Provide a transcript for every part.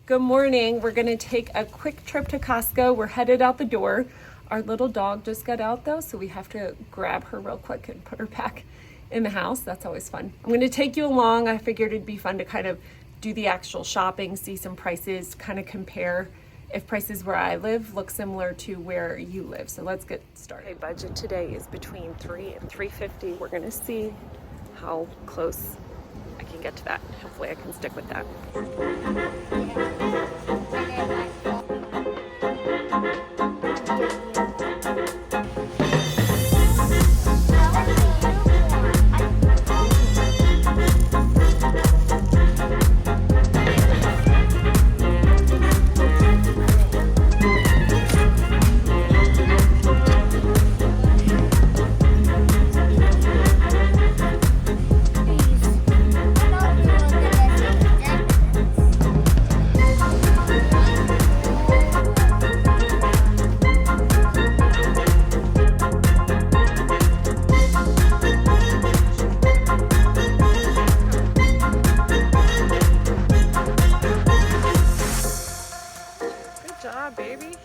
Good morning. We're gonna take a quick trip to Costco. We're headed out the door. Our little dog just got out though, so we have to grab her real quick and put her back in the house. That's always fun. I'm gonna take you along. I figured it'd be fun to kind of do the actual shopping, see some prices, kind of compare if prices where I live look similar to where you live. So let's get started. Okay, budget today is between $3 and $3.50. We're gonna see how close I can get to that. Hopefully I can stick with that. Baby.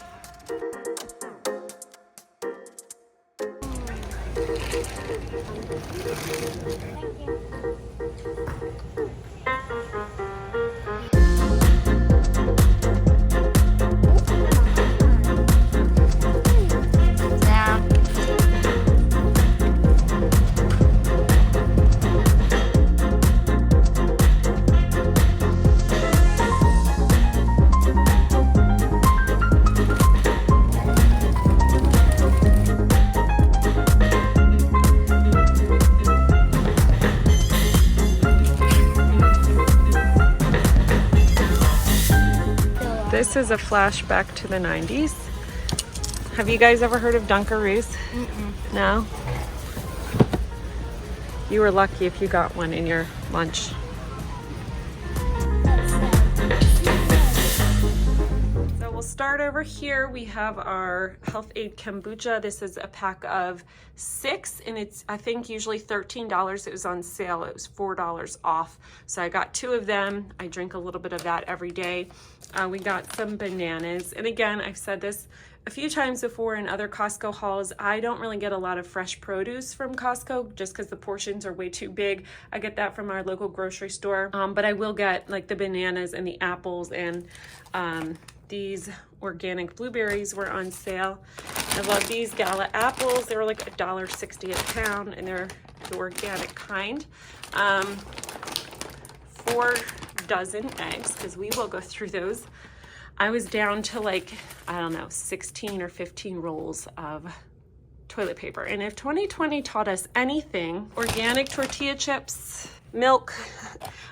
This is a flashback to the 90s. Have you guys ever heard of Dunkaroos? No? You were lucky if you got one in your lunch. So we'll start over here. We have our Health Aid Kombucha. This is a pack of 6 and it's, I think, usually $13. It was on sale. It was $4 off. So I got 2 of them. I drink a little bit of that every day. We got some bananas. And again, I've said this a few times before in other Costco hauls, I don't really get a lot of fresh produce from Costco just because the portions are way too big. I get that from our local grocery store. But I will get like the bananas and the apples, and these organic blueberries were on sale. I love these Gala apples. They were like $1.60 a pound, and they're the organic kind. 4 dozen eggs, because we will go through those. I was down to like, I don't know, 16 or 15 rolls of toilet paper. And if 2020 taught us anything, organic tortilla chips, milk,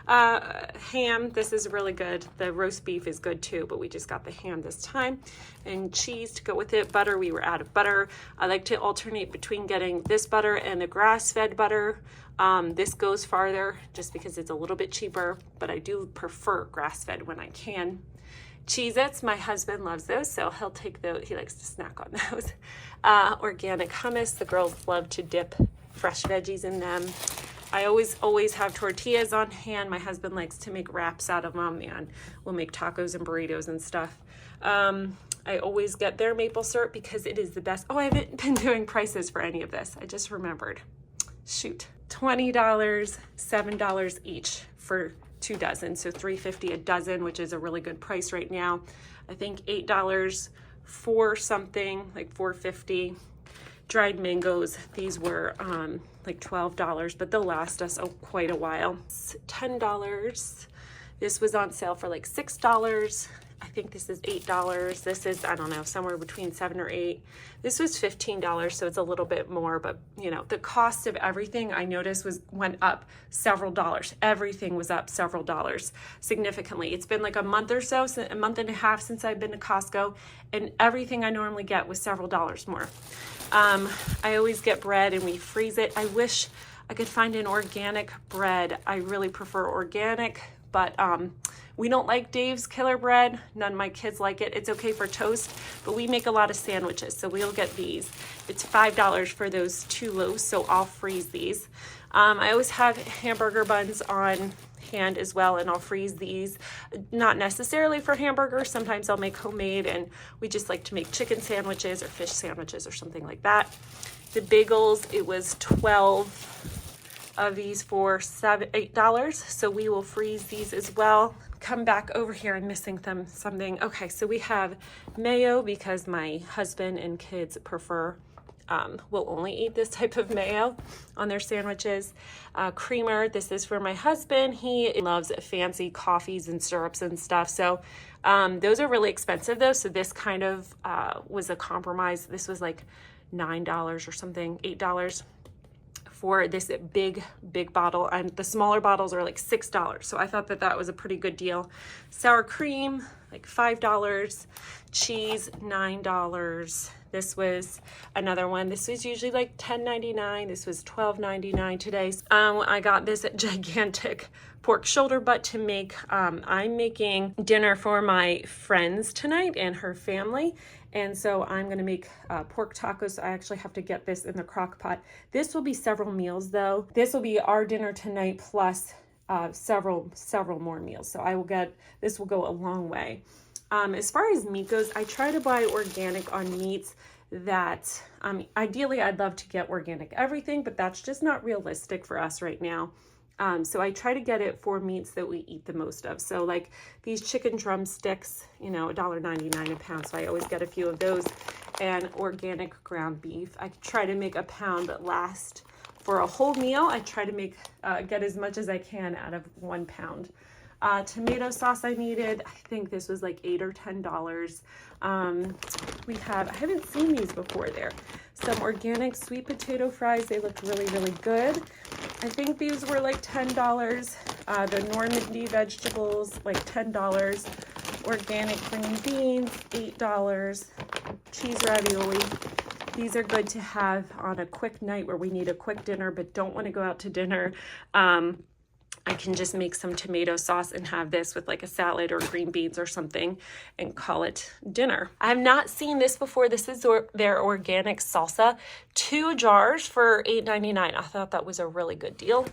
ham, this is really good. The roast beef is good too, but we just got the ham this time. And cheese to go with it. Butter, we were out of butter. I like to alternate between getting this butter and the grass-fed butter. This goes farther just because it's a little bit cheaper, but I do prefer grass-fed when I can. Cheez-Its, my husband loves those, so he'll take those. He likes to snack on those. Organic hummus, the girls love to dip fresh veggies in them. I always have tortillas on hand. My husband likes to make wraps out of them, and we'll make tacos and burritos and stuff. I always get their maple syrup because it is the best. Oh, I haven't been doing prices for any of this. I just remembered. Shoot. $20, $7 each for 2 dozen. So $3.50 a dozen, which is a really good price right now. I think $8 for something, like $4.50. Dried mangoes, these were like $12, but they'll last us quite a while. It's $10. This was on sale for like $6. I think this is $8. This is, I don't know, somewhere between 7 or 8. This was $15, so it's a little bit more, but you know, the cost of everything I noticed went up several dollars. Everything was up several dollars significantly. It's been like a month or so, a month and a half since I've been to Costco, and everything I normally get was several dollars more. I always get bread and we freeze it. I wish I could find an organic bread. I really prefer organic, but we don't like Dave's Killer Bread. None of my kids like it. It's okay for toast, but we make a lot of sandwiches, so we'll get these. It's $5 for those 2 loaves, so I'll freeze these. I always have hamburger buns on hand as well, and I'll freeze these, not necessarily for hamburgers. Sometimes I'll make homemade, and we just like to make chicken sandwiches or fish sandwiches or something like that. The bagels, it was 12 of these for $8, so we will freeze these as well. Come back over here, I'm missing something. Okay, so we have mayo because my husband and kids prefer will only eat this type of mayo on their sandwiches. Creamer, this is for my husband. He loves fancy coffees and syrups and stuff. So those are really expensive though. So this kind of was a compromise. This was like $9 or something, $8 for this big bottle, and the smaller bottles are like $6. So I thought that that was a pretty good deal. Sour cream, like $5. Cheese, $9. This was another one. This was usually like $10.99. This was $12.99 today. I got this gigantic pork shoulder butt to make. I'm making dinner for my friends tonight and her family. And so I'm going to make pork tacos. I actually have to get this in the crock pot. This will be several meals though. This will be our dinner tonight plus several more meals. So this will go a long way. As far as meat goes, I try to buy organic on meats that, ideally I'd love to get organic everything, but that's just not realistic for us right now. So I try to get it for meats that we eat the most of. So like these chicken drumsticks, $1.99 a pound. So I always get a few of those, and organic ground beef. I try to make a pound that lasts for a whole meal. I try to get as much as I can out of 1 pound. Tomato sauce I needed, I think this was like $8 or $10. I haven't seen these before there. Some organic sweet potato fries. They looked really, really good. I think these were like $10. The Normandy vegetables, like $10. Organic green beans, $8. Cheese ravioli. These are good to have on a quick night where we need a quick dinner but don't want to go out to dinner. I can just make some tomato sauce and have this with like a salad or green beans or something and call it dinner. I have not seen this before. This is their organic salsa. 2 jars for $8.99. I thought that was a really good deal.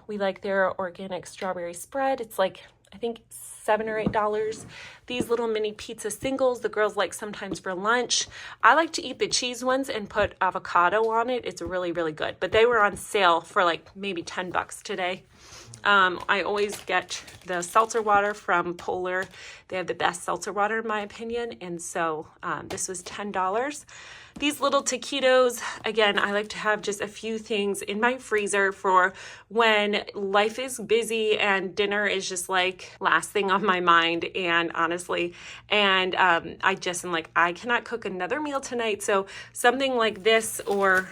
We like their organic strawberry spread. It's like, I think $7 or $8. These little mini pizza singles, the girls like sometimes for lunch. I like to eat the cheese ones and put avocado on it. It's really, really good. But they were on sale for like maybe $10 today. I always get the seltzer water from Polar. They have the best seltzer water in my opinion. And so this was $10. These little taquitos, again, I like to have just a few things in my freezer for when life is busy and dinner is just like last thing on my mind. And honestly, I just am like, I cannot cook another meal tonight. So something like this, or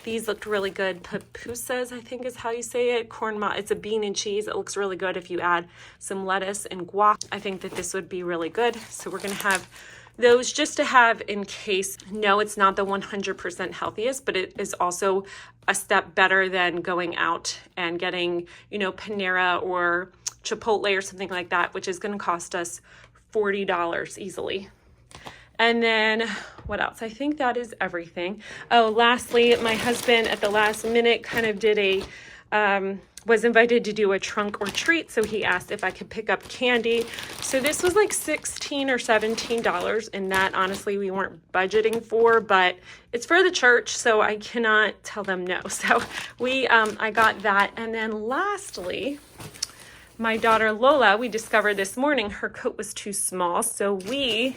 these looked really good. Pupusas, I think is how you say it. It's a bean and cheese. It looks really good if you add some lettuce and guac. I think that this would be really good. So we're going to have those just to have in case. No, it's not the 100% healthiest, but it is also a step better than going out and getting, Panera or Chipotle or something like that, which is going to cost us $40 easily. And then what else? I think that is everything. Oh, lastly, my husband at the last minute kind of did was invited to do a trunk or treat. So he asked if I could pick up candy. So this was like $16 or $17, and that honestly we weren't budgeting for, but it's for the church, so I cannot tell them no. So I got that. And then lastly, my daughter Lola, we discovered this morning her coat was too small, so we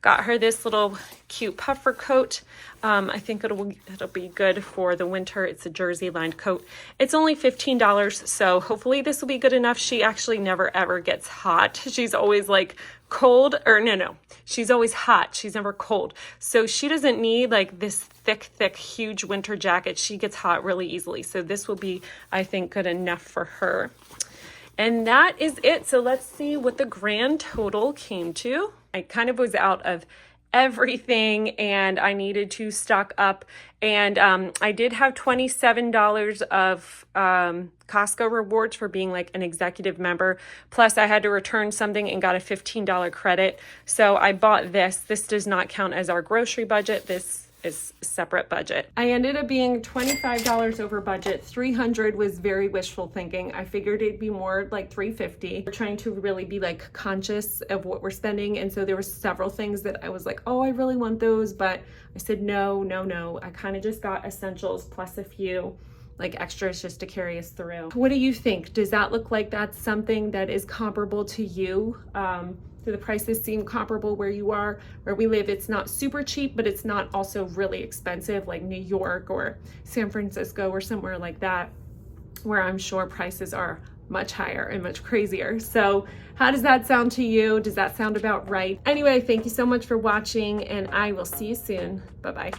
got her this little cute puffer coat. I think it'll be good for the winter. It's a jersey lined coat. It's only $15, so hopefully this will be good enough. She actually never ever gets hot. She's always like cold, or no. She's always hot. She's never cold. So she doesn't need like this thick, huge winter jacket. She gets hot really easily. So this will be, I think, good enough for her. And that is it. So let's see what the grand total came to. I kind of was out of everything and I needed to stock up. And I did have $27 of Costco rewards for being like an executive member. Plus I had to return something and got a $15 credit. So I bought this. This does not count as our grocery budget. This is separate budget. I ended up being $25 over budget. $300 was very wishful thinking. I figured it'd be more like $350. We're trying to really be like conscious of what we're spending. And so there were several things that I was like, oh, I really want those. But I said, no, no, no. I kind of just got essentials plus a few like extras just to carry us through. What do you think? Does that look like that's something that is comparable to you? Do the prices seem comparable where you are? Where we live, it's not super cheap, but it's not also really expensive like New York or San Francisco or somewhere like that, where I'm sure prices are much higher and much crazier. So how does that sound to you? Does that sound about right? Anyway, thank you so much for watching, and I will see you soon. Bye-bye.